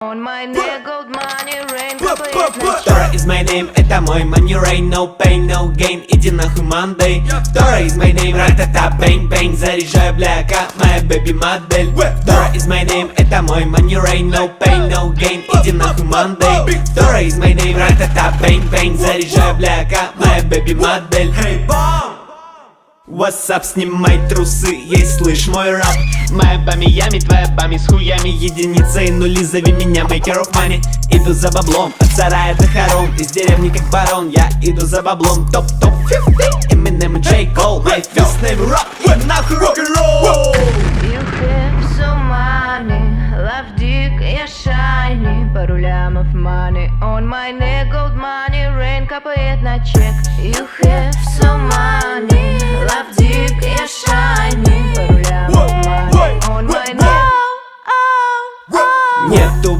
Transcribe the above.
On my neck gold money rain капает на Dora is my name, это мой money rain. No pain, no gain, иди нахуй Monday. Dora is my name, ра-та-та, бэнг-бэнг. Заряжаю бляка, моя baby модель. Dora is my name, это мой money rain. No pain, no gain, иди нахуй Monday. Dora is my name, ра-та-та, бэнг-бэнг. Заряжаю бляка, моя baby модель. What's up, снимай трусы, ей слышь мой рап. Моя бами ями, твоя бами с хуями. Единицы и нули, зови меня maker of money. Иду за баблом, от сарая до хором. Из деревни как барон, я иду за баблом. Топ-топ 50, Eminem и J. Cole. My first name rock, и нахуй рок-н-ролл. You have so money, love dick, я shiny. Пару лямов money, on my neck gold money rain капает на чек. You have so money, love dick, я shiny. Пару лямов money, on my neck. Нету